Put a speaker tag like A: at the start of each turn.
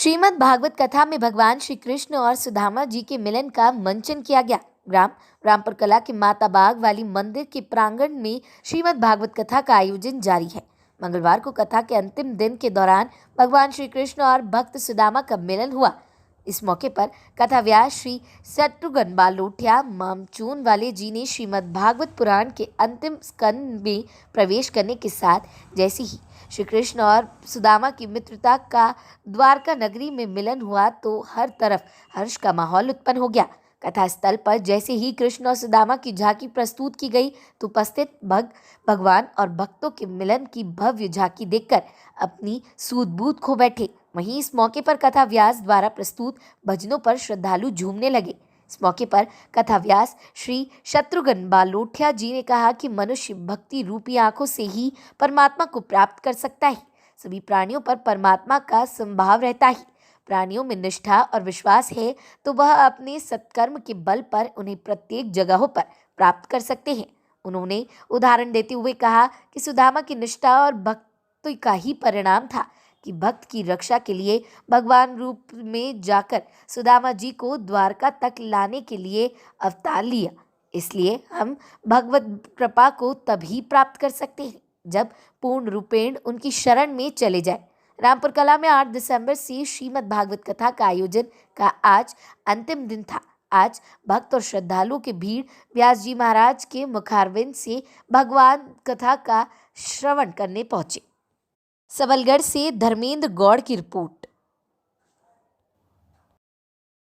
A: श्रीमद् भागवत कथा में भगवान श्री कृष्ण और सुदामा जी के मिलन का मंचन किया गया। ग्राम रामपुर कला के माता बाग वाली मंदिर के प्रांगण में श्रीमद् भागवत कथा का आयोजन जारी है। मंगलवार को कथा के अंतिम दिन के दौरान भगवान श्री कृष्ण और भक्त सुदामा का मिलन हुआ। इस मौके पर कथा व्यास श्री शत्रुघ्न बालोठिया मामचून वाले जी ने श्रीमद् भागवत पुराण के अंतिम स्कंद में प्रवेश करने के साथ जैसे ही श्री कृष्ण और सुदामा की मित्रता का द्वारका नगरी में मिलन हुआ तो हर तरफ हर्ष का माहौल उत्पन्न हो गया। कथा स्थल पर जैसे ही कृष्ण और सुदामा की झांकी प्रस्तुत की गई तो उपस्थित भगवान और भक्तों के मिलन की भव्य झांकी देखकर अपनी सूध-बूध खो बैठे। वहीं इस मौके पर कथा व्यास द्वारा प्रस्तुत भजनों पर श्रद्धालु झूमने लगे। इस मौके पर कथा व्यास श्री शत्रुघ्न बालोठिया जी ने कहा कि मनुष्य भक्ति रूपी आंखों से ही परमात्मा को प्राप्त कर सकता है। सभी प्राणियों पर परमात्मा का संभाव रहता है। प्राणियों में निष्ठा और विश्वास है तो वह अपने सत्कर्म के बल पर उन्हें प्रत्येक जगहों पर प्राप्त कर सकते हैं। उन्होंने उदाहरण देते हुए कहा कि सुदामा की निष्ठा और भक्ति का ही परिणाम था कि भक्त की रक्षा के लिए भगवान रूप में जाकर सुदामा जी को द्वारका तक लाने के लिए अवतार लिया। इसलिए हम भगवत कृपा को तभी प्राप्त कर सकते हैं जब पूर्ण रूपेण उनकी शरण में चले जाए। रामपुर कला में 8 दिसंबर से श्रीमद् भागवत कथा का आयोजन का आज अंतिम दिन था। आज भक्त और श्रद्धालुओं की भीड़ व्यास जी महाराज के मुखारविंद से भगवान कथा का श्रवण करने पहुंचे। सबलगढ़ से धर्मेंद्र गौड़ की रिपोर्ट।